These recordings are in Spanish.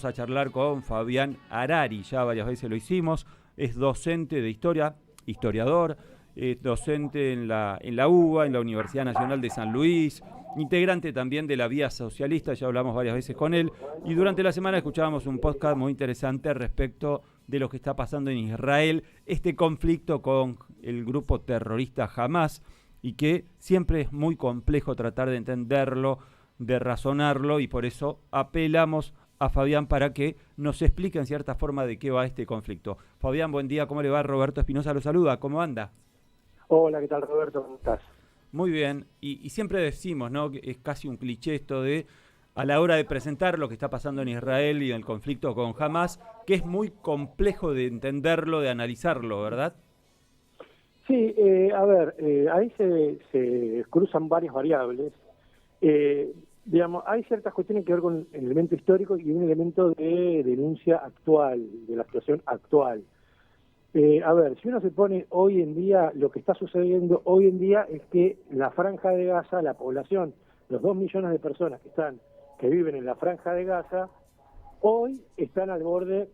A charlar con Fabián Harari, ya varias veces lo hicimos, es docente de historia, historiador, es docente en la UBA, en la Universidad Nacional de San Luis, integrante también de la Vía Socialista, ya hablamos varias veces con él, y durante la semana escuchábamos un podcast muy interesante respecto de lo que está pasando en Israel, este conflicto con el grupo terrorista Hamas, y que siempre es muy complejo tratar de entenderlo, de razonarlo, y por eso apelamos a Fabián para que nos explique en cierta forma de qué va este conflicto. Fabián, buen día, ¿cómo le va? Roberto Espinosa lo saluda, ¿cómo anda? Hola, ¿qué tal, Roberto? ¿Cómo estás? Muy bien, y siempre decimos, ¿no?, que es casi un cliché esto de, a la hora de presentar lo que está pasando en Israel y el conflicto con Hamas, que es muy complejo de entenderlo, de analizarlo, ¿verdad? Sí, a ver, ahí se cruzan varias variables. Eh, digamos, hay ciertas cuestiones que ver con el elemento histórico y un elemento de denuncia actual, de la situación actual. A ver, si uno se pone hoy en día, lo que está sucediendo hoy en día es que la Franja de Gaza, la población, los 2 millones de personas que viven en la Franja de Gaza, hoy están al borde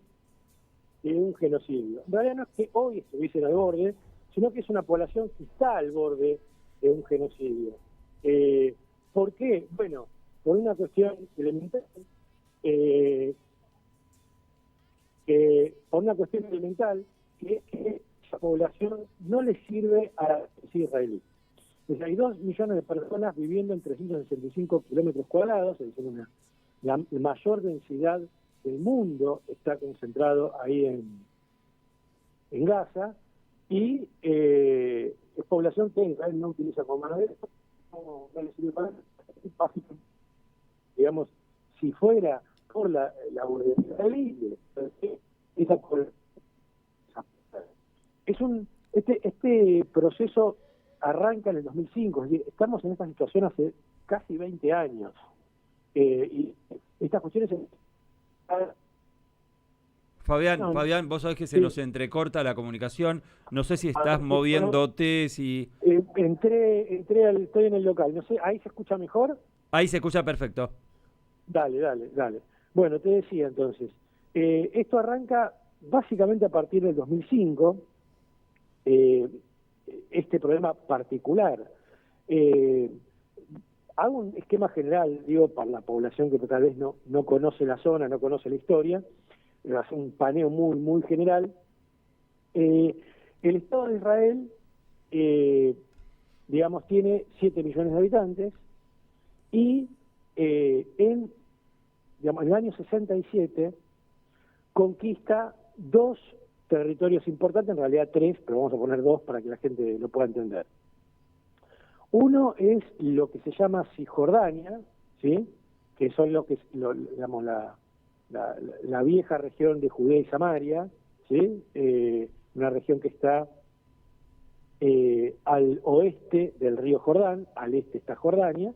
de un genocidio. En realidad no es que hoy estuviesen al borde, sino que es una población que está al borde de un genocidio. ¿Por qué? Bueno, por una cuestión elemental, eh, por una cuestión elemental, que es que esa población no le sirve a la policía israelí. Entonces, hay 2 millones de personas viviendo en 365 kilómetros cuadrados, es decir, la mayor densidad del mundo está concentrado ahí en Gaza, y es población que Israel no utiliza como mano de obra, no le sirve para nada. Básicamente, digamos, si fuera por la burguesía israelí, esa población. Este proceso arranca en el 2005, es decir, estamos en esta situación hace casi 20 años, y estas cuestiones... Fabián, vos sabés que se Sí, nos entrecorta la comunicación, no sé si estás moviéndote, si... estoy en el local, no sé, ¿ahí se escucha mejor? Ahí se escucha perfecto. Dale. Bueno, te decía entonces, esto arranca básicamente a partir del 2005, eh, este problema particular. Eh, Hago un esquema general, digo, para la población que tal vez no conoce la zona, no conoce la historia, hace un paneo muy general. Eh, el Estado de Israel, eh, digamos, tiene 7 millones de habitantes y digamos, en el año 67 conquista 2 territorios importantes, en realidad 3, pero vamos a poner 2 para que la gente lo pueda entender. Uno es lo que se llama Cisjordania, ¿sí?, que son digamos, la vieja región de Judea y Samaria, ¿sí?, una región que está al oeste del río Jordán, al este está Jordania,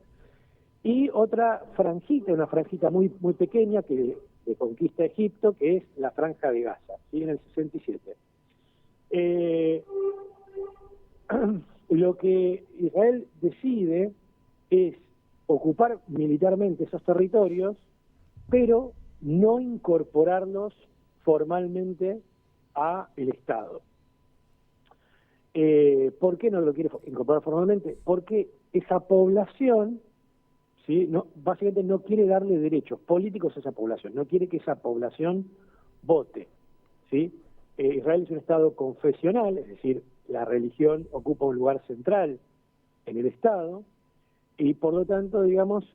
y otra franjita, una franjita muy pequeña que conquista Egipto, que es la Franja de Gaza, ¿sí?, en el 67. Lo que Israel decide es ocupar militarmente esos territorios, pero no incorporarlos formalmente a el Estado. ¿Por qué no lo quiere incorporar formalmente? Porque esa población, ¿sí?, básicamente no quiere darle derechos políticos a esa población, no quiere que esa población vote, ¿sí? Israel es un Estado confesional, es decir, la religión ocupa un lugar central en el Estado, y por lo tanto, digamos,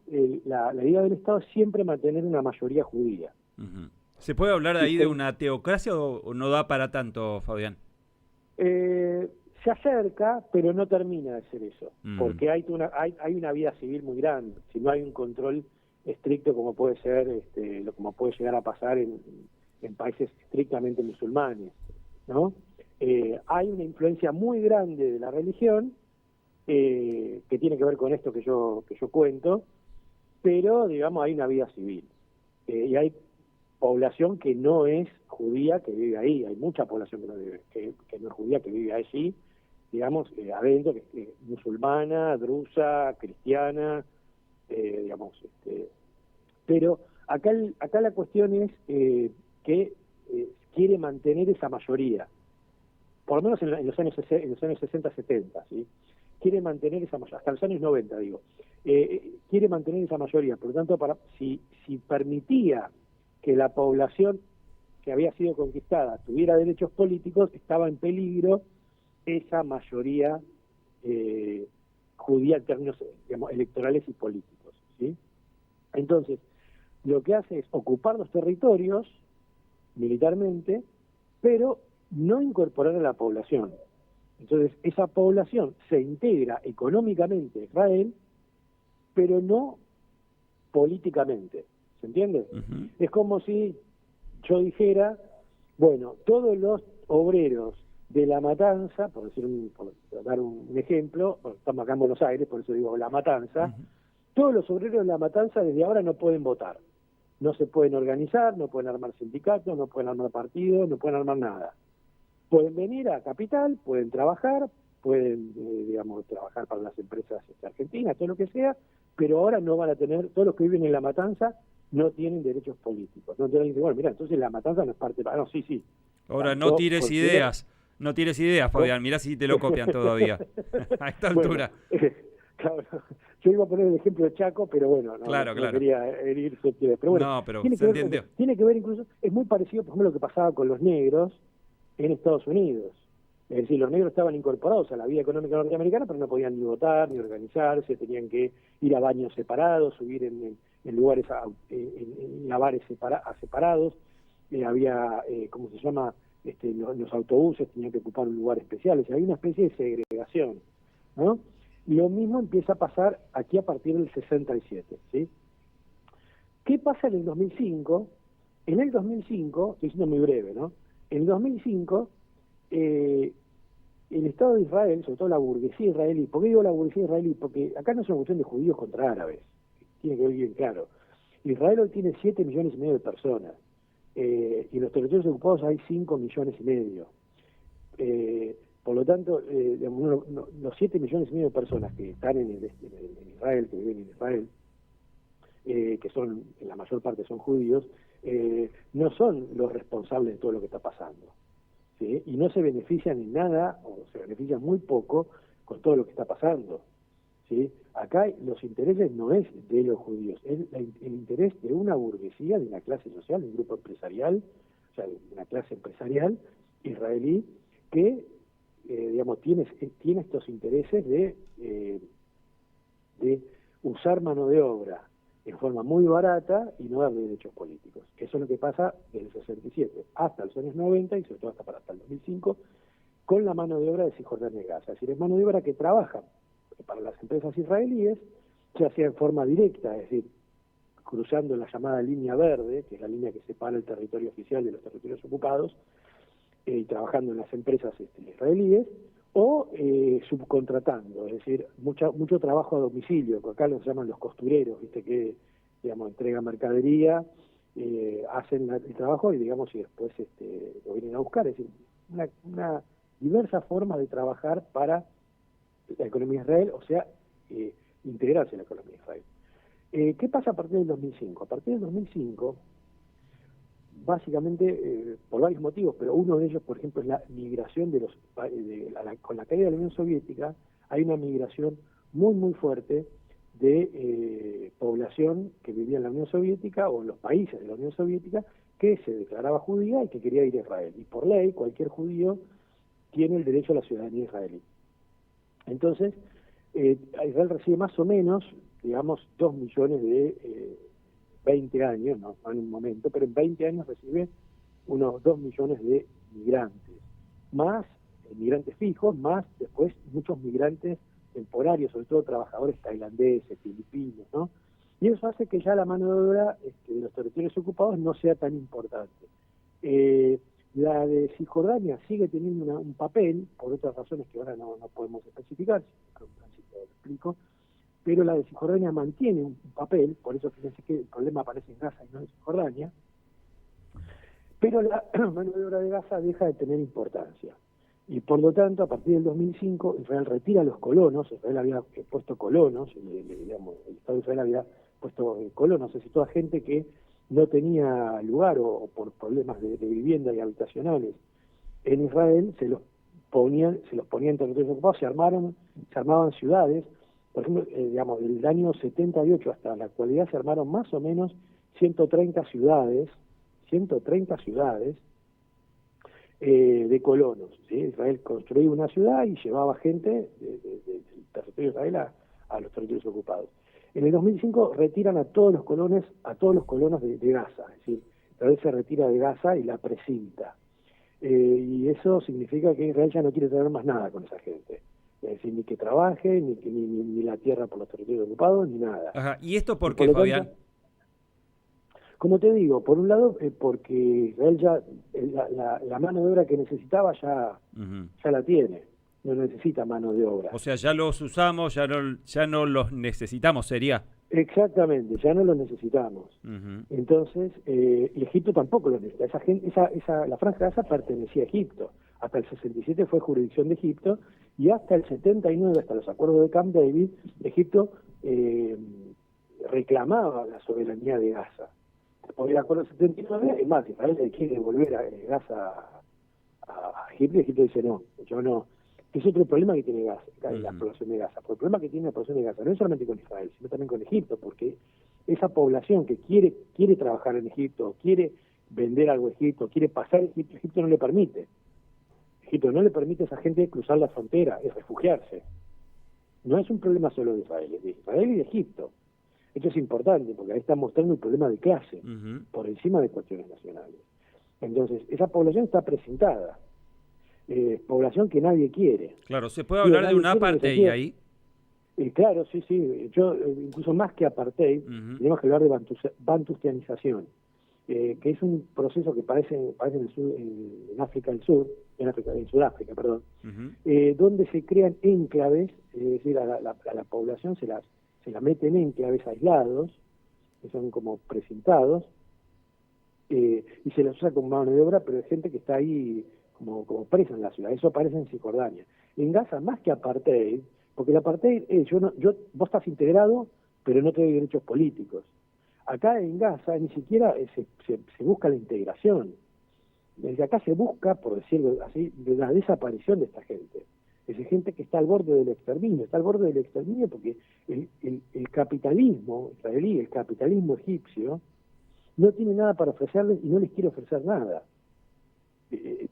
la idea del Estado es siempre mantener una mayoría judía. Uh-huh. ¿Se puede hablar Y ahí de una teocracia o no da para tanto, Fabián? eh, se acerca, pero no termina de ser eso, Uh-huh. porque hay una vida civil muy grande, si no hay un control estricto como puede ser, como puede llegar a pasar en países estrictamente musulmanes, ¿no? Hay una influencia muy grande de la religión, que tiene que ver con esto que yo cuento, pero digamos hay una vida civil, y hay población que no es judía que vive ahí, hay mucha población que no es judía que vive allí, digamos, adentro, que es musulmana, drusa, cristiana, digamos, pero acá la cuestión es que quiere mantener esa mayoría, por lo menos en los años 60, 70, ¿sí? Quiere mantener esa mayoría, hasta los años 90, digo. Quiere mantener esa mayoría, por lo tanto, si permitía que la población que había sido conquistada tuviera derechos políticos, estaba en peligro esa mayoría judía en términos, digamos, electorales y políticos, ¿sí? Entonces, lo que hace es ocupar los territorios militarmente, pero no incorporar a la población. Entonces, esa población se integra económicamente a Israel, pero no políticamente. ¿Se entiende? Ujú. Es como si yo dijera, bueno, todos los obreros de La Matanza, por dar un ejemplo, estamos acá en Buenos Aires, por eso digo La Matanza, Ujú. todos los obreros de La Matanza desde ahora no pueden votar. No se pueden organizar, no pueden armar sindicatos, no pueden armar partidos, no pueden armar nada. Pueden venir a Capital, pueden trabajar, pueden, digamos, trabajar para las empresas argentinas, todo lo que sea, pero ahora no van a tener, todos los que viven en La Matanza no tienen derechos políticos. No tienen, bueno, mira, entonces La Matanza no es parte, no, sí. Ahora, Yo no tires ideas, Fabián, mirá si te lo copian todavía, a esta altura. Bueno, claro, yo iba a poner el ejemplo de Chaco, pero bueno, Claro. no quería herir susceptibilidades. Pero bueno, No, pero se entendió. tiene que ver incluso, es muy parecido, por ejemplo, lo que pasaba con los negros en Estados Unidos. Es decir, los negros estaban incorporados a la vida económica norteamericana, pero no podían ni votar, ni organizarse, tenían que ir a baños separados, subir en lugares, en bares separados, había, ¿cómo se llama? Los autobuses tenían que ocupar un lugar especial, o sea, hay una especie de segregación, ¿no? Lo mismo empieza a pasar aquí a partir del 67, ¿sí? ¿Qué pasa en el 2005? En el 2005, estoy siendo muy breve, ¿no? En el 2005, el Estado de Israel, sobre todo la burguesía israelí, ¿por qué digo la burguesía israelí? Porque acá no es una cuestión de judíos contra árabes, tiene que ver bien claro. Israel hoy tiene 7,5 millones de personas, y en los territorios ocupados hay 5,5 millones. Por lo tanto, los 7,5 millones de personas que están en Israel, que viven en Israel, que son, en la mayor parte son judíos, no son los responsables de todo lo que está pasando, ¿sí? Y no se benefician en nada, o se benefician muy poco con todo lo que está pasando, ¿sí? Acá los intereses no es de los judíos, es el interés de una burguesía, de una clase social, de un grupo empresarial, o sea, de una clase empresarial israelí que, digamos, tiene estos intereses de usar mano de obra en forma muy barata y no darle derechos políticos. Eso es lo que pasa desde el 67 hasta los años 90 y sobre todo hasta el 2005 con la mano de obra de Cisjordania y Gaza. Es decir, es mano de obra que trabaja para las empresas israelíes, ya sea en forma directa, es decir, cruzando la llamada línea verde, que es la línea que separa el territorio oficial de los territorios ocupados, y trabajando en las empresas israelíes, o subcontratando, es decir, mucho trabajo a domicilio, que acá los llaman los costureros, viste que, digamos, entregan mercadería, hacen el trabajo y, digamos, y después lo vienen a buscar, es decir, una diversa forma de trabajar para la economía de Israel, o sea, integrarse en la economía de Israel. ¿Qué pasa a partir del 2005? A partir del 2005, básicamente por varios motivos, pero uno de ellos, por ejemplo, es la migración con la caída de la Unión Soviética, hay una migración muy fuerte de población que vivía en la Unión Soviética o en los países de la Unión Soviética que se declaraba judía y que quería ir a Israel. Y por ley, cualquier judío tiene el derecho a la ciudadanía israelí. Entonces, Israel recibe más o menos, digamos, 2 millones de 20 años, no en un momento, pero en 20 años recibe unos 2 millones de migrantes, más migrantes fijos, más después muchos migrantes temporarios, sobre todo trabajadores tailandeses, filipinos, ¿no? Y eso hace que ya la mano de obra de los territorios ocupados no sea tan importante. La de Cisjordania sigue teniendo un papel, por otras razones que ahora no podemos especificar, si lo explico, pero la de Cisjordania mantiene un papel, por eso fíjense que el problema aparece en Gaza y no en Cisjordania, pero la mano de obra de Gaza deja de tener importancia. Y por lo tanto, a partir del 2005, Israel retira a los colonos, Israel había puesto colonos, digamos, el Estado de Israel había puesto colonos, es decir, toda gente que no tenía lugar o por problemas de vivienda y habitacionales en Israel, se los ponían en territorios ocupados, se armaban ciudades. Por ejemplo, digamos, del año 78 hasta la actualidad se armaron más o menos 130 ciudades de colonos, ¿sí? Israel construía una ciudad y llevaba gente del territorio de Israel a los territorios ocupados. En el 2005 retiran a todos los colonos de Gaza, es decir, Israel se retira de Gaza y la precinta. Y eso significa que Israel ya no quiere tener más nada con esa gente. Es decir, ni que trabaje, ni la tierra por los territorios ocupados, ni nada. Ajá. ¿Y esto por qué, Fabián? Como te digo, por un lado, porque Israel ya, la mano de obra que necesitaba ya la tiene, no necesita mano de obra. O sea, ya los usamos, ya no los necesitamos, sería. Exactamente, ya no los necesitamos. Entonces, y Egipto tampoco lo necesita. La Franja de Gaza pertenecía a Egipto. Hasta el 67 fue jurisdicción de Egipto, y hasta el 79, hasta los acuerdos de Camp David, Egipto reclamaba la soberanía de Gaza. Por el acuerdo del 79, es más, Israel le quiere devolver a Gaza a Egipto, y Egipto dice no, yo no. Es otro problema que tiene Gaza, la población de Gaza. Por el problema que tiene la población de Gaza, no es solamente con Israel, sino también con Egipto, porque esa población que quiere trabajar en Egipto, quiere vender algo a Egipto, quiere pasar a Egipto, Egipto no le permite. Egipto no le permite a esa gente cruzar la frontera, es refugiarse. No es un problema solo de Israel, es de Israel y de Egipto. Esto es importante, porque ahí está mostrando el problema de clase, por encima de cuestiones nacionales. Entonces, esa población está presentada. Población que nadie quiere. Claro, ¿se puede hablar de un apartheid ahí? Claro, sí. Yo, incluso más que apartheid, tenemos que hablar de bantustianización, que es un proceso que parece en África del Sur, en Sudáfrica, perdón, donde se crean enclaves, es decir, a la población se la mete en enclaves aislados, que son como precintados, y se los usa como mano de obra, pero hay gente que está ahí como presa en la ciudad. Eso aparece en Cisjordania. En Gaza, más que apartheid, porque el apartheid es, vos estás integrado, pero no te doy derechos políticos. Acá en Gaza ni siquiera se busca la integración. Desde acá se busca, por decirlo así, la desaparición de esta gente. Es gente que está al borde del exterminio. Está al borde del exterminio porque el capitalismo israelí, el capitalismo egipcio, no tiene nada para ofrecerles y no les quiere ofrecer nada.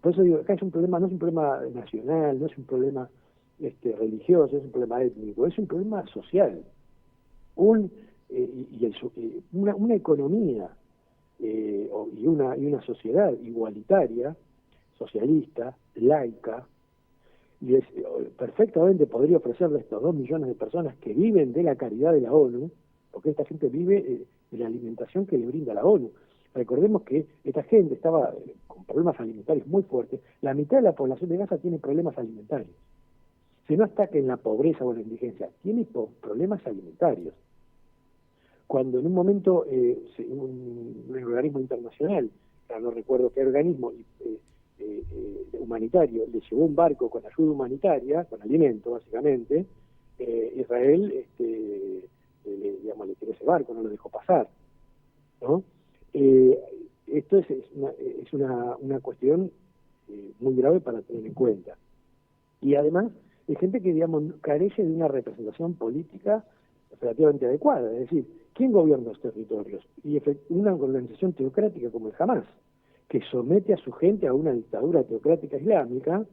Por eso digo, acá es un problema, no es un problema nacional, no es un problema religioso, es un problema étnico, es un problema social. Una economía y una sociedad igualitaria, socialista, laica, y perfectamente podría ofrecerle a estos 2 millones de personas que viven de la caridad de la ONU, porque esta gente vive de la alimentación que le brinda la ONU. Recordemos que esta gente estaba con problemas alimentarios muy fuertes. La mitad de la población de Gaza tiene problemas alimentarios. Si no está que en la pobreza o en la indigencia, tiene problemas alimentarios. Cuando en un momento un organismo internacional, no recuerdo qué organismo humanitario, le llevó un barco con ayuda humanitaria, con alimento básicamente, Israel le tiró ese barco, no lo dejó pasar, ¿no? Esto es una cuestión muy grave para tener en cuenta. Y además, hay gente que, carece de una representación política relativamente adecuada. Es decir, ¿quién gobierna los territorios? Y una organización teocrática como el Hamas, que somete a su gente a una dictadura teocrática islámica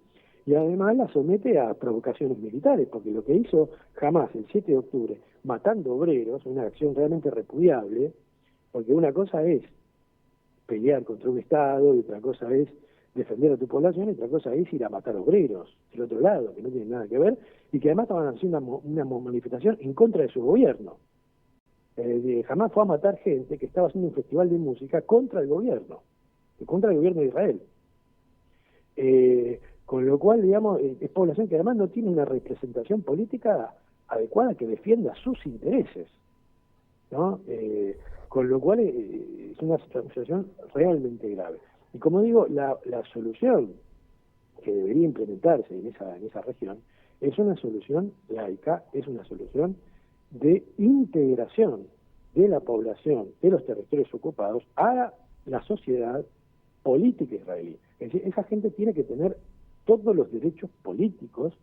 y además la somete a provocaciones militares, porque lo que hizo Hamas el 7 de octubre, matando obreros, una acción realmente repudiable, porque una cosa es pelear contra un Estado y otra cosa es defender a tu población y otra cosa es ir a matar obreros del otro lado, que no tienen nada que ver, y que además estaban haciendo una manifestación en contra de su gobierno. Hamas fue a matar gente que estaba haciendo un festival de música contra el gobierno de Israel. Con lo cual, es población que además no tiene una representación política adecuada que defienda sus intereses, ¿no? Con lo cual es una situación realmente grave. Y como digo, la solución que debería implementarse en esa región es una solución laica, es una solución de integración de la población de los territorios ocupados a la sociedad política israelí. Es decir, esa gente tiene que tener todos los derechos políticos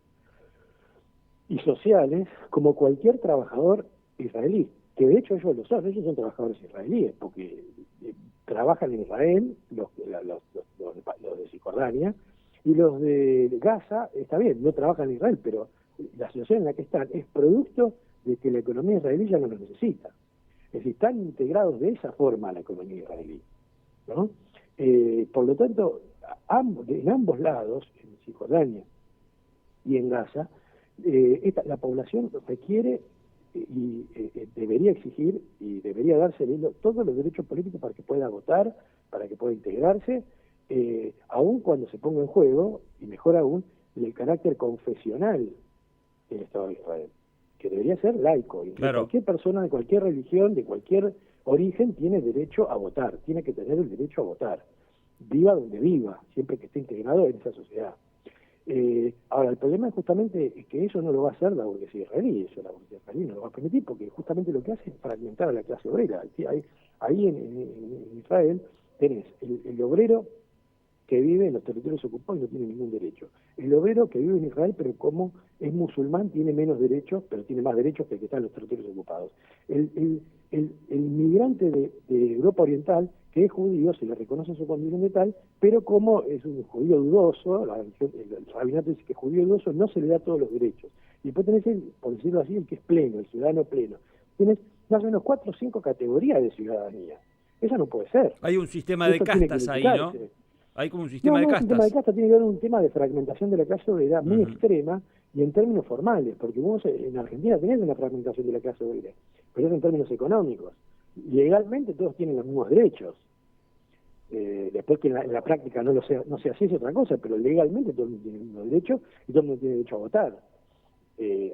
y sociales como cualquier trabajador israelí, que de hecho ellos son trabajadores israelíes, porque trabajan en Israel, los de Cisjordania, y los de Gaza, está bien, no trabajan en Israel, pero la situación en la que están es producto de que la economía israelí ya no los necesita. Es decir, están integrados de esa forma a la economía israelí, ¿no? Por lo tanto, en ambos lados, en Cisjordania y en Gaza, la población requiere y debería exigir y debería darse todos los derechos políticos para que pueda votar, para que pueda integrarse, aun cuando se ponga en juego, y mejor aún, el carácter confesional del Estado de Israel, que debería ser laico. Y Claro. Cualquier persona de cualquier religión, de cualquier origen, tiene derecho a votar, tiene que tener el derecho a votar, viva donde viva, siempre que esté integrado en esa sociedad. Ahora, el problema es justamente que eso no lo va a hacer la burguesía israelí, eso la burguesía israelí no lo va a permitir, porque justamente lo que hace es fragmentar a la clase obrera. Ahí en Israel tenés el obrero que vive en los territorios ocupados y no tiene ningún derecho. El obrero que vive en Israel, pero como es musulmán, tiene menos derechos, pero tiene más derechos que el que está en los territorios ocupados. El migrante de Europa Oriental, que es judío, se le reconoce su condición de tal, pero como es un judío dudoso, el rabinato dice que es judío dudoso, no se le da todos los derechos. Y después tenés, por decirlo así, el que es pleno, el ciudadano pleno. Tienes más o menos 4 o 5 categorías de ciudadanía. Eso no puede ser. Hay un sistema de castas ahí, ¿no? Hay como un sistema de El castas. sistema de castas tiene que ver un tema de fragmentación de la clase obrera muy extrema y en términos formales, porque vos en Argentina tenés una fragmentación de la clase obrera, pero es en términos económicos. Legalmente todos tienen los mismos derechos. Después que en la práctica no sea así es otra cosa, pero legalmente todo el mundo tiene los mismos derechos y todo el mundo tiene derecho a votar.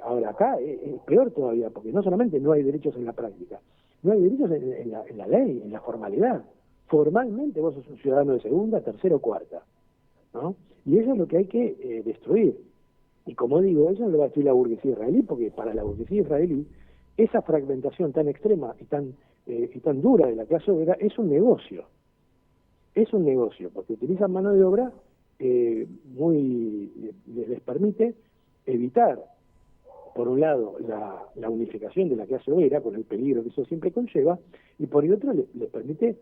Ahora acá es peor todavía, porque no solamente no hay derechos en la práctica, no hay derechos en la ley, en la formalidad. Formalmente vos sos un ciudadano de segunda, tercera o cuarta, ¿no? Y eso es lo que hay que destruir. Y como digo, eso no lo va a destruir la burguesía israelí, porque para la burguesía israelí esa fragmentación tan extrema y tan dura de la clase obrera es un negocio. Es un negocio, porque utilizan mano de obra les permite evitar, por un lado, la unificación de la clase obrera, con el peligro que eso siempre conlleva, y por el otro les permite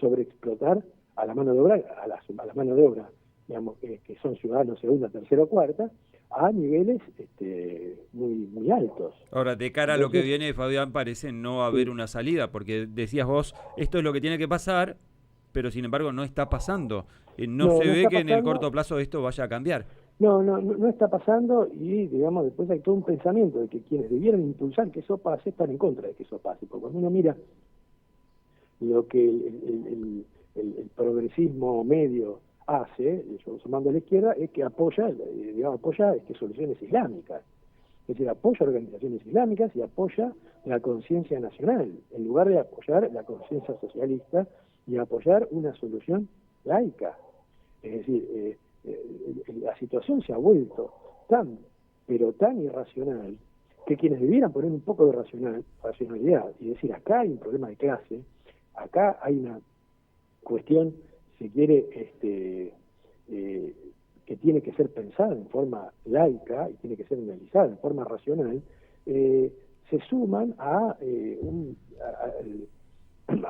sobreexplotar a la mano de obra, a la mano de obra, digamos, que son ciudadanos segunda, tercera o cuarta, a niveles muy altos. Ahora, de cara a lo que viene, Fabián, parece no haber una salida, porque decías vos, esto es lo que tiene que pasar, pero sin embargo no está pasando. No se ve que en el corto plazo esto vaya a cambiar. No está pasando, y digamos después hay todo un pensamiento de que quienes debieran impulsar que eso pase están en contra de que eso pase, porque cuando uno mira lo que el progresismo medio hace, yo sumando a la izquierda, es que apoya soluciones islámicas, es decir, apoya organizaciones islámicas y apoya la conciencia nacional, en lugar de apoyar la conciencia socialista y apoyar una solución laica. Es decir, la situación se ha vuelto tan irracional que quienes debieran poner un poco de racionalidad y decir, acá hay un problema de clase, acá hay una cuestión, si quiere, que tiene que ser pensada en forma laica y tiene que ser analizada en forma racional, se suman a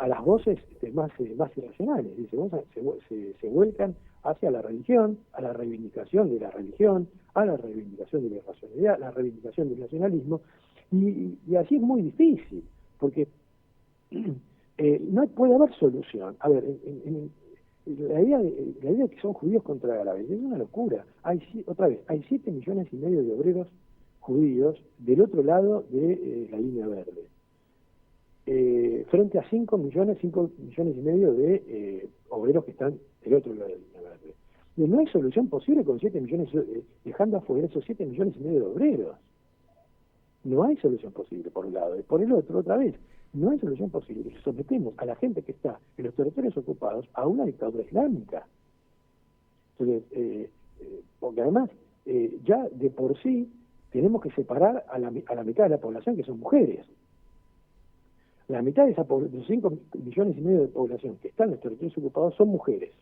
las voces más irracionales, se vuelcan hacia la religión, a la reivindicación de la religión, a la reivindicación de la irracionalidad, a la reivindicación del nacionalismo, y así es muy difícil, porque no puede haber solución. A ver, la idea de que son judíos contra árabes es una locura. Hay 7,5 millones de obreros judíos del otro lado de la línea verde, frente a 5 millones y medio de obreros que están del otro lado de la línea verde. Y no hay solución posible con 7 millones, dejando afuera esos 7 millones y medio de obreros. No hay solución posible, por un lado. Y por el otro, otra vez, no hay solución posible. Sometemos a la gente que está en los territorios ocupados a una dictadura islámica. Entonces, porque además, ya de por sí, tenemos que separar a la mitad de la población, que son mujeres. La mitad de de los 5,5 millones de población que están en los territorios ocupados son mujeres.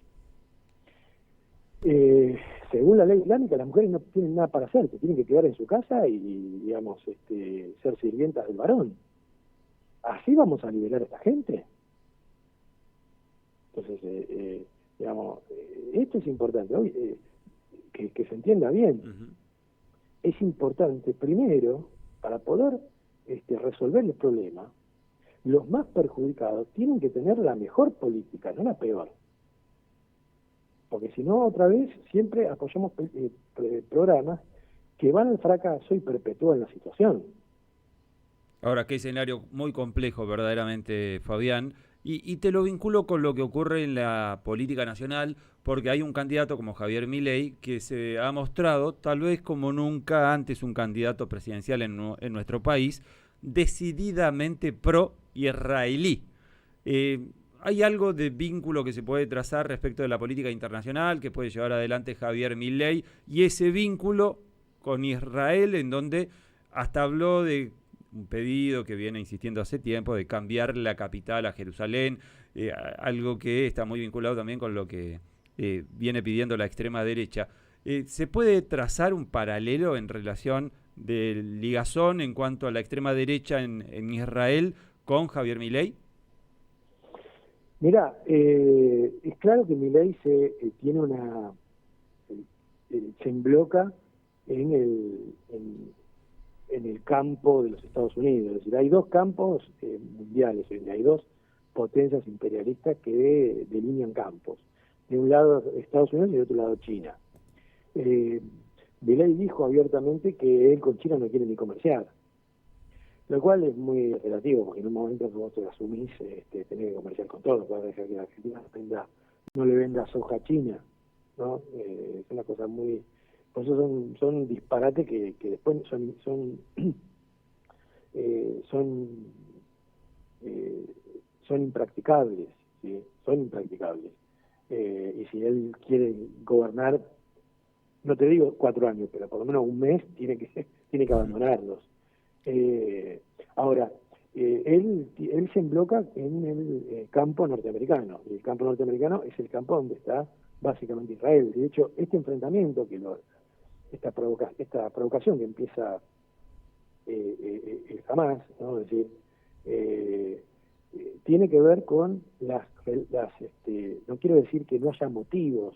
Según la ley islámica, las mujeres no tienen nada para hacer, que tienen que quedar en su casa y digamos, ser sirvientas del varón. ¿Así vamos a liberar a esta gente? Entonces, digamos, esto es importante, hoy, que se entienda bien. Uh-huh. Es importante, primero, para poder resolver el problema, los más perjudicados tienen que tener la mejor política, no la peor. Porque si no, otra vez, siempre apoyamos programas que van al fracaso y perpetúan la situación. Ahora, qué escenario muy complejo, verdaderamente, Fabián. Y te lo vinculo con lo que ocurre en la política nacional, porque hay un candidato como Javier Milei que se ha mostrado, tal vez como nunca antes un candidato presidencial en nuestro país, decididamente pro-israelí. ¿Hay algo de vínculo que se puede trazar respecto de la política internacional que puede llevar adelante Javier Milei y ese vínculo con Israel, en donde hasta habló de un pedido que viene insistiendo hace tiempo de cambiar la capital a Jerusalén, algo que está muy vinculado también con lo que viene pidiendo la extrema derecha? ¿Se puede trazar un paralelo en relación del ligazón en cuanto a la extrema derecha en Israel con Javier Milei? Mira, es claro que Milei tiene se embloca en el campo de los Estados Unidos. Es decir, hay dos campos mundiales, hay dos potencias imperialistas que delinean campos. De un lado Estados Unidos y de otro lado China. Milei dijo abiertamente que él con China no quiere ni comerciar, lo cual es muy relativo, porque en un momento que vos te asumís, tenés que comerciar con todo, para dejar que la Argentina no le venda soja a China, ¿no? Es una cosa muy... Por eso son disparates que después son impracticables, ¿sí? Son impracticables. Y si él quiere gobernar, no te digo 4 años, pero por lo menos un mes tiene que abandonarlos. Ahora, él se embloca en el campo norteamericano, y el campo norteamericano es el campo donde está básicamente Israel. De hecho, este enfrentamiento, esta provocación que empieza el Hamas, ¿no? Es decir, tiene que ver con no quiero decir que no haya motivos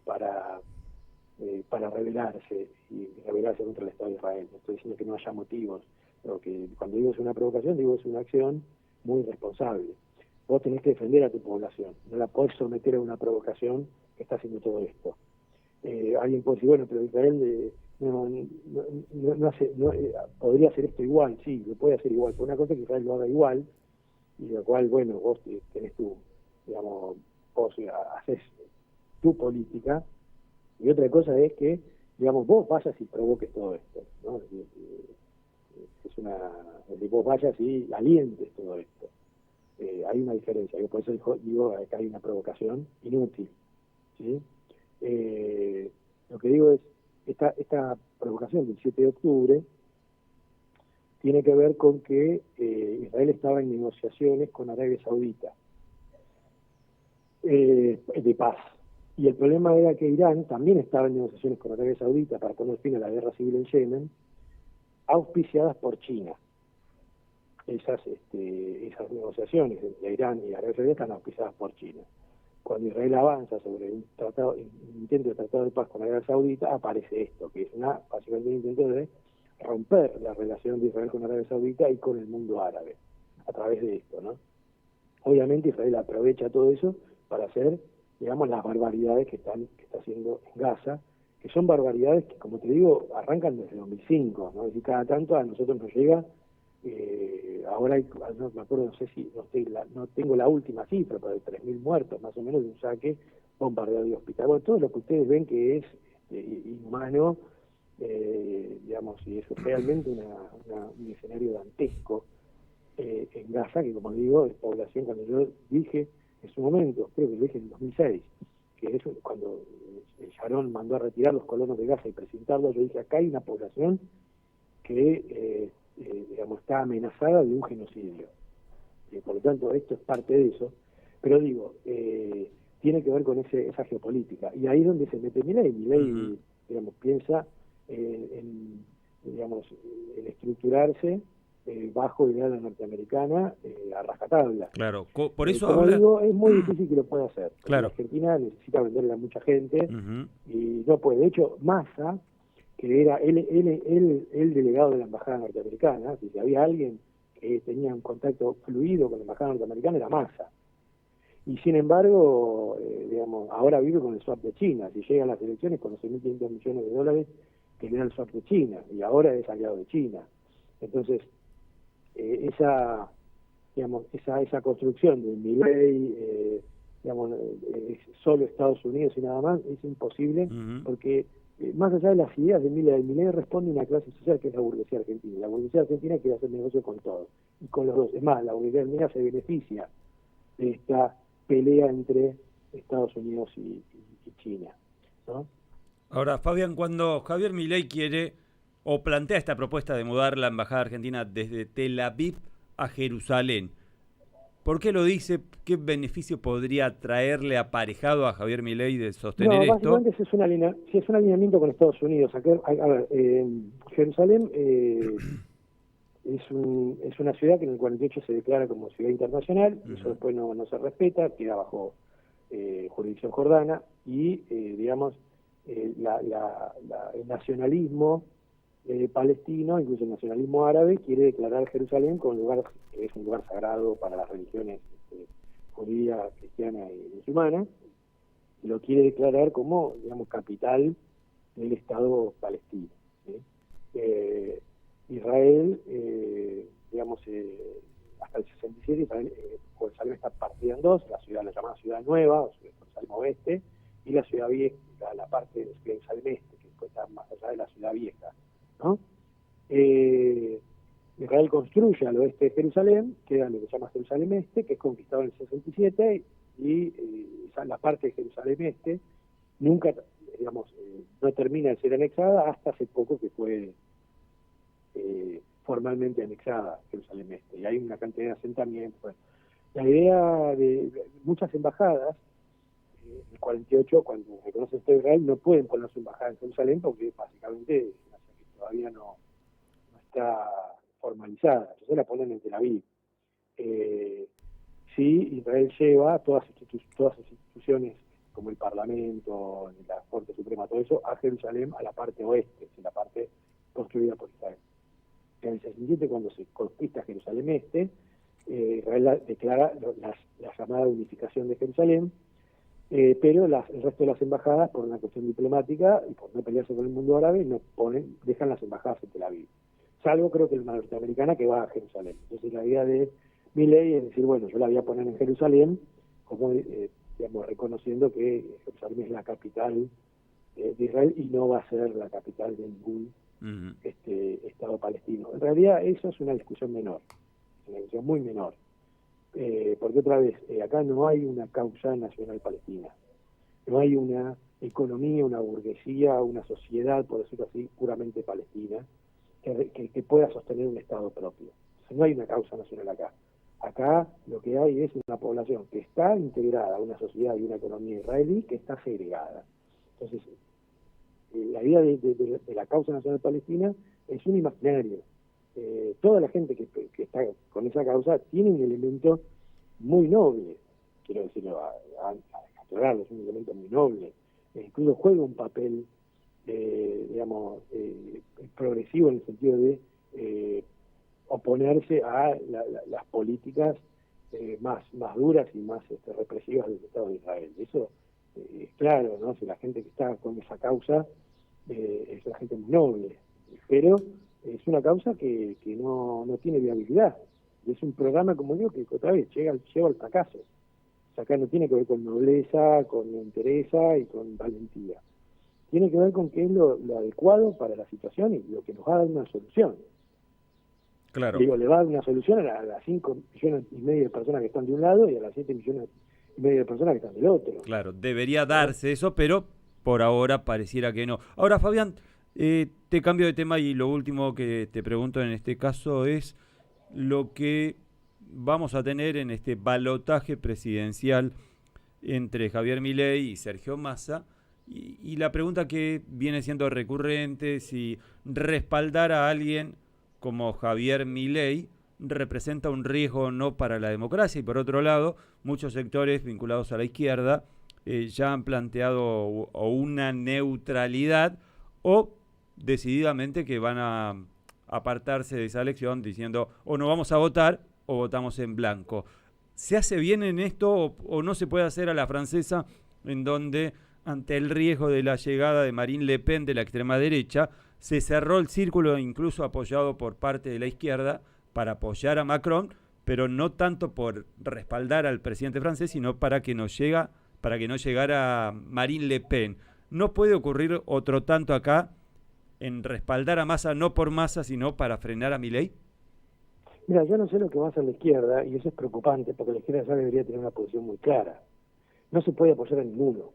para rebelarse contra el Estado de Israel. No estoy diciendo que no haya motivos, pero que cuando digo es una provocación, digo es una acción muy responsable. Vos tenés que defender a tu población, no la podés someter a una provocación que está haciendo todo esto. Alguien puede decir, bueno, pero Israel podría hacer esto igual. Sí, lo puede hacer igual, pero una cosa es que Israel lo haga igual, y lo cual, bueno, vos tenés vos haces tu política, y otra cosa es que, digamos, vos vayas y provoques todo esto, ¿no? Vos vayas y alientes todo esto. Hay una diferencia, por eso digo que hay una provocación inútil, ¿sí? Lo que digo es, esta provocación del 7 de octubre tiene que ver con que Israel estaba en negociaciones con Arabia Saudita de paz. Y el problema era que Irán también estaba en negociaciones con Arabia Saudita para poner fin a la guerra civil en Yemen, auspiciadas por China. Esas negociaciones entre Irán y Arabia Saudita están auspiciadas por China. Cuando Israel avanza sobre un intento de tratado de paz con Arabia Saudita, aparece esto, que es básicamente un intento de romper la relación de Israel con Arabia Saudita y con el mundo árabe, a través de esto, ¿no? Obviamente Israel aprovecha todo eso para hacer, digamos, las barbaridades que está haciendo en Gaza, que son barbaridades que, como te digo, arrancan desde 2005, ¿no? Es decir, cada tanto a nosotros nos llega, ahora no me acuerdo, no tengo la última cifra, pero hay 3.000 muertos más o menos de un saque, bombardeo de hospital. Bueno, todo lo que ustedes ven que es inhumano, digamos, y es realmente un escenario dantesco en Gaza, que como digo, es población, cuando yo dije en su momento, creo que lo dije en 2006, que es cuando Sharon mandó a retirar los colonos de Gaza y presentarlos, yo dije, acá hay una población que digamos, está amenazada de un genocidio. Por lo tanto, esto es parte de eso. Pero digo, tiene que ver con esa geopolítica. Y ahí es donde se mete Milei. Milei, digamos, piensa digamos, en estructurarse bajo idea norteamericana a rajatabla. Claro, por eso como habla... digo, es muy difícil que lo pueda hacer. Claro. Argentina necesita venderle a mucha gente y no puede. De hecho, Massa, que era el delegado de la embajada norteamericana, si había alguien que tenía un contacto fluido con la embajada norteamericana, era Massa. Y sin embargo, digamos, ahora vive con el swap de China. Si llega a las elecciones con los 6.500 millones de dólares que le da el swap de China, y ahora es aliado de China. Entonces, esa construcción de Milei, digamos, solo Estados Unidos y nada más, es imposible, porque más allá de las ideas de Milei responde a una clase social que es la burguesía argentina. La burguesía argentina quiere hacer negocio con todos, y con los dos. Es más, la burguesía argentina se beneficia de esta pelea entre Estados Unidos y China, ¿no? Ahora, Fabián, cuando Javier Milei quiere o plantea esta propuesta de mudar la embajada argentina desde Tel Aviv a Jerusalén, ¿por qué lo dice? ¿Qué beneficio podría traerle aparejado a Javier Milei de sostener esto? Básicamente es un alineamiento con Estados Unidos. A ver, Jerusalén es una ciudad que en el 48 se declara como ciudad internacional, eso después no se respeta, queda bajo jurisdicción jordana, y digamos, el nacionalismo palestino, incluso el nacionalismo árabe, quiere declarar Jerusalén como lugar que es un lugar sagrado para las religiones judía, cristiana y musulmana, y lo quiere declarar como, digamos, capital del Estado palestino, ¿sí? Israel, digamos, hasta el 67, Jerusalén está partida en dos: la llamada Ciudad Nueva, o Jerusalén Oeste, y la Ciudad Vieja, la parte de Jerusalén Este, que está más allá de la Ciudad Vieja, ¿no? Israel construye al oeste de Jerusalén, queda lo que se llama Jerusalén Este, que es conquistado en el 67, y la parte de Jerusalén Este nunca, digamos, no termina de ser anexada hasta hace poco que fue formalmente anexada Jerusalén Este, y hay una cantidad de asentamientos. Bueno, la idea de muchas embajadas, en el 48, cuando reconocen a Israel, no pueden poner su embajada en Jerusalén porque básicamente todavía no está formalizada, entonces la ponen en Tel Aviv. Sí, Israel lleva todas sus instituciones, como el Parlamento, la Corte Suprema, todo eso, a Jerusalén, a la parte oeste, la parte construida por Israel. En el 67, cuando se conquista Jerusalén Este, Israel declara la llamada unificación de Jerusalén, pero el resto de las embajadas, por una cuestión diplomática y por no pelearse con el mundo árabe, dejan las embajadas en Tel Aviv. Salvo, creo que la norteamericana, que va a Jerusalén. Entonces la idea de Milei es decir, bueno, yo la voy a poner en Jerusalén, como digamos, reconociendo que Jerusalén es la capital de Israel y no va a ser la capital de ningún Estado palestino. En realidad eso es una discusión menor, es una discusión muy menor. Porque otra vez, acá no hay una causa nacional palestina, no hay una economía, una burguesía, una sociedad, por decirlo así, puramente palestina, que pueda sostener un Estado propio. O sea, no hay una causa nacional acá. Acá lo que hay es una población que está integrada a una sociedad y una economía israelí que está segregada. Entonces, la idea de la causa nacional palestina es un imaginario. Toda la gente que está con esa causa tiene un elemento muy noble, quiero decirlo, aclararlo, es un elemento muy noble, incluso juega un papel, digamos, progresivo en el sentido de oponerse a las políticas más duras y más represivas del Estado de Israel. Eso es claro, ¿no? Si la gente que está con esa causa es la gente muy noble, pero es una causa que no tiene viabilidad. Es un programa, como digo, que otra vez lleva al fracaso. O sea, acá no tiene que ver con nobleza, con entereza y con valentía. Tiene que ver con qué es lo adecuado para la situación y lo que nos va a dar una solución. Claro. Digo, le va a dar una solución a las 5,5 millones de personas que están de un lado y a las 7,5 millones de personas que están del otro. Claro, debería darse eso, pero por ahora pareciera que no. Ahora, Fabián, Te cambio de tema y lo último que te pregunto en este caso es lo que vamos a tener en este balotaje presidencial entre Javier Milei y Sergio Massa. Y la pregunta que viene siendo recurrente, si respaldar a alguien como Javier Milei representa un riesgo o no para la democracia. Y por otro lado, muchos sectores vinculados a la izquierda ya han planteado o una neutralidad o decididamente que van a apartarse de esa elección diciendo o no vamos a votar o votamos en blanco. ¿Se hace bien en esto o no se puede hacer a la francesa, en donde ante el riesgo de la llegada de Marine Le Pen de la extrema derecha se cerró el círculo, incluso apoyado por parte de la izquierda, para apoyar a Macron, pero no tanto por respaldar al presidente francés, sino para que no llegara Marine Le Pen? ¿No puede ocurrir otro tanto acá en respaldar a Massa, no por Massa, sino para frenar a Milei? Mira, yo no sé lo que va a hacer la izquierda, y eso es preocupante, porque la izquierda ya debería tener una posición muy clara. No se puede apoyar a ninguno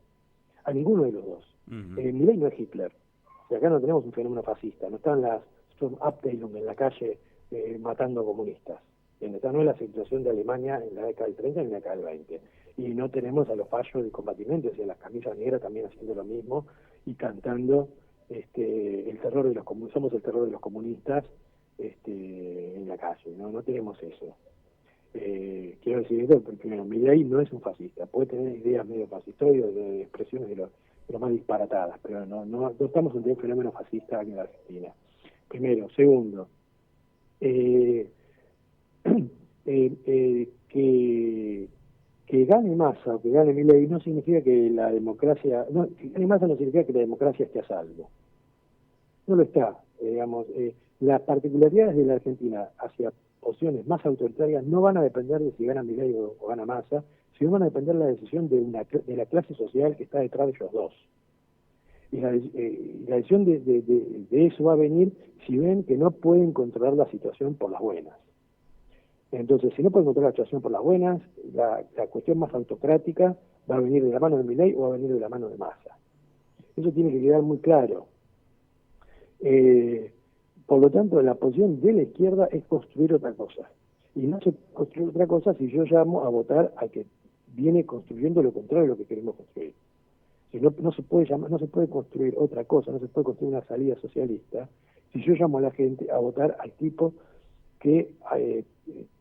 de los dos. Milei no es Hitler. O sea, acá no tenemos un fenómeno fascista, no están las Sturmabteilung en la calle matando comunistas. Esta no es la situación de Alemania en la década del 30 ni en la década del 20. Y no tenemos a los fallos de combatimiento, o sea, las camisas negras también haciendo lo mismo y cantando el terror de los somos el terror de los comunistas en la calle. No tenemos eso. Quiero decir esto, primero, Milei no es un fascista, puede tener ideas medio fascistoides, de expresiones de lo más disparatadas, pero no estamos ante un fenómeno fascista aquí en la Argentina. Primero. Segundo, que gane Massa o que gane Milei no significa que la democracia, que gane Massa no significa que la democracia esté a salvo. No lo está. Las particularidades de la Argentina hacia opciones más autoritarias no van a depender de si gana Milei o gana Massa, sino van a depender de la decisión de la clase social que está detrás de ellos dos. Y la decisión de eso va a venir si ven que no pueden controlar la situación por las buenas. Entonces, si no pueden controlar la situación por las buenas, la cuestión más autocrática va a venir de la mano de Milei o va a venir de la mano de Massa. Eso tiene que quedar muy claro. Por lo tanto, la posición de la izquierda es construir otra cosa. Y no se puede construir otra cosa si yo llamo a votar al que viene construyendo lo contrario de lo que queremos construir. Si no se puede construir otra cosa, no se puede construir una salida socialista, si yo llamo a la gente a votar al tipo que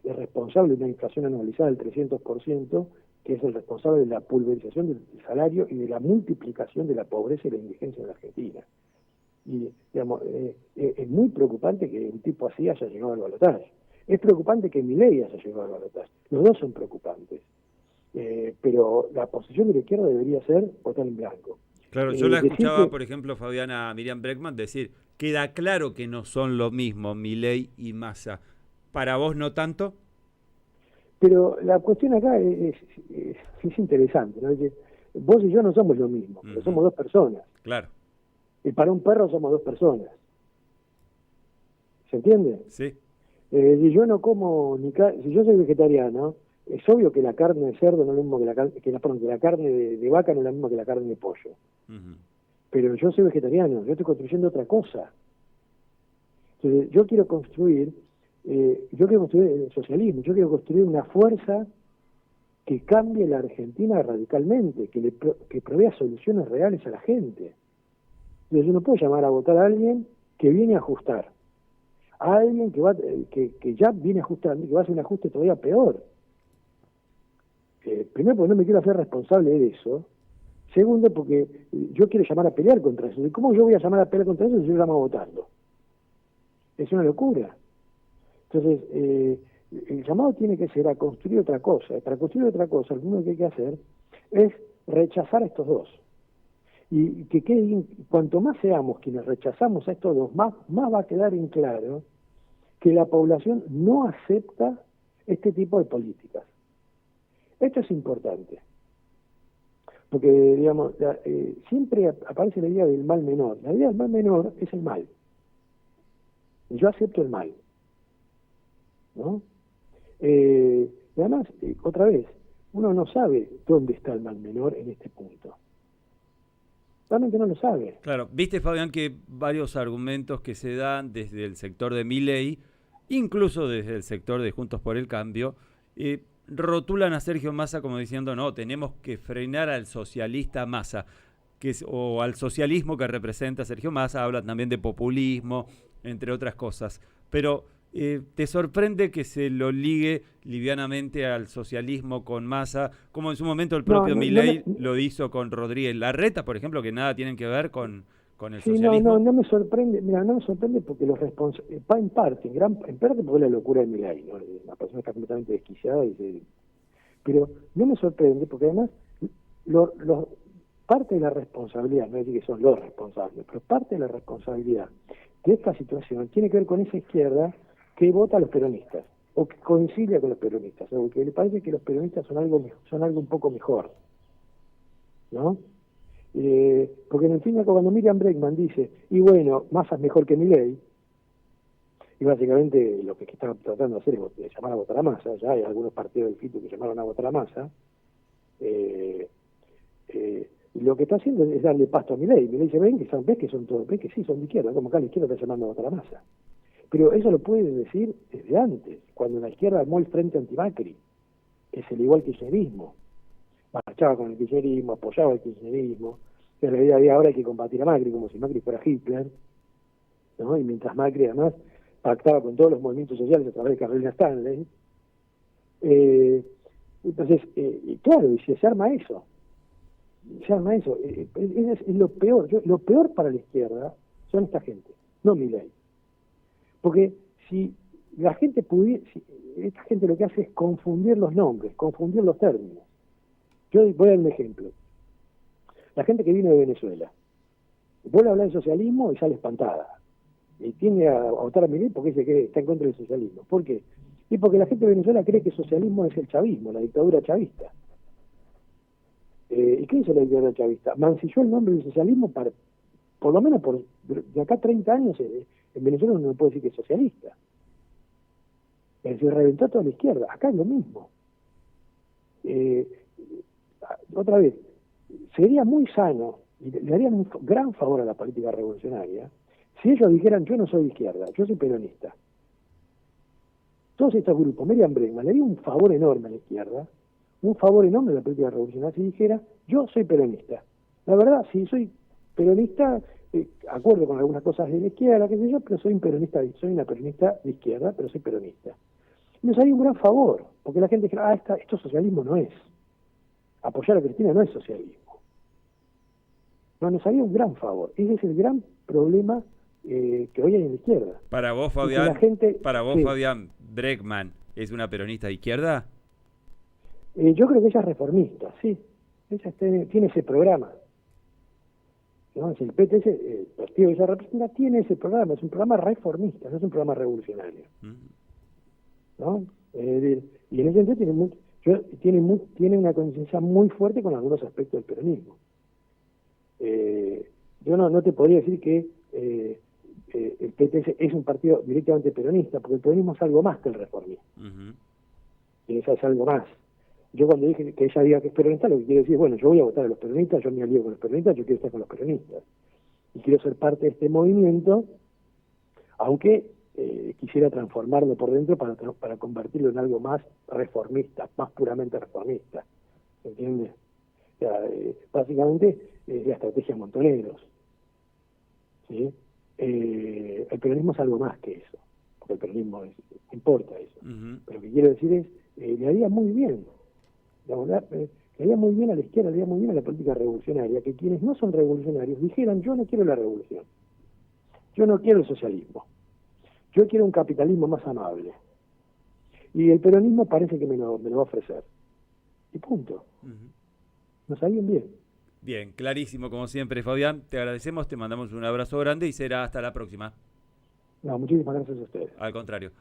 es responsable de una inflación anualizada del 300%, que es el responsable de la pulverización del salario y de la multiplicación de la pobreza y la indigencia en la Argentina. Y, es muy preocupante que un tipo así haya llegado al balotaje. Es preocupante que Milei haya llegado al balotaje. Los dos son preocupantes. Pero la posición de la izquierda debería ser votar en blanco. Claro, yo la escuchaba, por ejemplo, Fabiana Miriam Breckman decir, queda claro que no son lo mismo Milei y Massa. ¿Para vos no tanto? Pero la cuestión acá es interesante, ¿no? Es que vos y yo no somos lo mismo, pero somos dos personas. Claro. Y para un perro somos dos personas. ¿Se entiende? Sí. Si yo no como si yo soy vegetariano, es obvio que la carne de cerdo no es lo mismo que la carne de vaca no es lo mismo que la carne de pollo. Pero yo soy vegetariano, yo estoy construyendo otra cosa. Entonces, yo quiero construir el socialismo, yo quiero construir una fuerza que cambie la Argentina radicalmente, que provea soluciones reales a la gente. Entonces, yo no puedo llamar a votar a alguien que viene a ajustar, a alguien que ya viene ajustando y que va a hacer un ajuste todavía peor. Primero, porque no me quiero hacer responsable de eso. Segundo, porque yo quiero llamar a pelear contra eso. ¿Y cómo yo voy a llamar a pelear contra eso si yo llamo votando? Es una locura. Entonces, el llamado tiene que ser a construir otra cosa. Para construir otra cosa, lo único que hay que hacer es rechazar a estos dos. Y que cuanto más seamos quienes rechazamos a estos dos, más va a quedar en claro que la población no acepta este tipo de políticas. Esto es importante. Porque, digamos, siempre aparece la idea del mal menor. La idea del mal menor es el mal. Yo acepto el mal, ¿no? Y además, otra vez, uno no sabe dónde está el mal menor en este punto. realmente no lo sabe. Claro, viste, Fabián, que varios argumentos que se dan desde el sector de Milei, incluso desde el sector de Juntos por el Cambio, rotulan a Sergio Massa como diciendo, no, tenemos que frenar al socialista Massa, o al socialismo que representa Sergio Massa. Habla también de populismo, entre otras cosas. Pero ¿te sorprende que se lo ligue livianamente al socialismo con Massa, como en su momento el propio Milei lo hizo con Rodríguez Larreta, por ejemplo, que nada tienen que ver con el socialismo? No me sorprende, mira, no me sorprende porque los responsables, en parte porque es la locura de Milei, ¿no? La persona está completamente desquiciada, pero no me sorprende porque además parte de la responsabilidad, no es decir que son los responsables, pero parte de la responsabilidad de esta situación tiene que ver con esa izquierda que vota a los peronistas, o que coincide con los peronistas, o que le parece que los peronistas son algo un poco mejor, ¿no? Porque en el fin, cuando Miriam Bregman dice, y bueno, Massa es mejor que Milei, y básicamente lo que está tratando de hacer es llamar a votar a Massa. Ya hay algunos partidos del FITU que llamaron a votar a Massa, lo que está haciendo es darle pasto a Milei. Milei dice, ves que son todos, ves que sí, son de izquierda, como acá la izquierda está llamando a votar a Massa. Pero eso lo puede decir desde antes, cuando la izquierda armó el frente anti-Macri, es el igual kirchnerismo. Marchaba con el kirchnerismo, apoyaba el kirchnerismo, en realidad ahora hay que combatir a Macri como si Macri fuera Hitler, ¿no? Y mientras Macri además pactaba con todos los movimientos sociales a través de Carolina Stanley. Entonces, claro, y se arma eso, es lo peor. Lo peor para la izquierda son esta gente, no Milei. Porque si la gente pudiera, esta gente lo que hace es confundir los nombres, confundir los términos. Yo voy a dar un ejemplo. La gente que viene de Venezuela, vos le hablas de socialismo y sale espantada. Y tiende a votar a Milei porque dice que está en contra del socialismo. ¿Por qué? Y porque la gente de Venezuela cree que el socialismo es el chavismo, la dictadura chavista. ¿Y qué hizo la dictadura chavista? Mancilló el nombre del socialismo para, por lo menos de acá 30 años, en Venezuela no puede decir que es socialista. Es decir, reventó toda la izquierda. Acá es lo mismo. Otra vez, sería muy sano, y le harían un gran favor a la política revolucionaria, si ellos dijeran, yo no soy de izquierda, yo soy peronista. Todos estos grupos, Miriam Bregman, le haría un favor enorme a la izquierda, un favor enorme a la política revolucionaria, si dijera, yo soy peronista. La verdad, si soy peronista, acuerdo con algunas cosas de la izquierda, qué sé yo, pero soy una peronista de izquierda, pero soy peronista. Y nos haría un gran favor, porque la gente dijera, esto socialismo no es. Apoyar a Cristina no es socialismo. No, nos haría un gran favor. Ese es el gran problema que hoy hay en la izquierda. Para vos, Fabián, Fabián, Bregman es una peronista de izquierda. Yo creo que ella es reformista, sí. Ella tiene ese programa. ¿No? El PTS, el partido que ella representa, tiene ese programa. Es un programa reformista, no es un programa revolucionario. ¿No? Y en ese sentido tiene una conciencia muy fuerte con algunos aspectos del peronismo. Yo no te podría decir que el PTS es un partido directamente peronista, porque el peronismo es algo más que el reformismo. Y eso es algo más. Yo cuando dije que ella diga que es peronista, lo que quiero decir es, bueno, yo voy a votar a los peronistas, yo me alío con los peronistas, yo quiero estar con los peronistas. Y quiero ser parte de este movimiento, aunque quisiera transformarlo por dentro para convertirlo en algo más reformista, más puramente reformista. ¿Entiendes? O sea, básicamente es la estrategia Montoneros. ¿Sí? El peronismo es algo más que eso, porque el peronismo importa eso. Pero lo que quiero decir es, le haría muy bien, le haría muy bien a la izquierda, le haría muy bien a la política revolucionaria, que quienes no son revolucionarios dijeran, yo no quiero la revolución, yo no quiero el socialismo, yo quiero un capitalismo más amable. Y el peronismo parece que me lo va a ofrecer. Y punto. Nos harían bien. Bien, clarísimo como siempre, Fabián. Te agradecemos, te mandamos un abrazo grande y será hasta la próxima. No, muchísimas gracias a ustedes. Al contrario.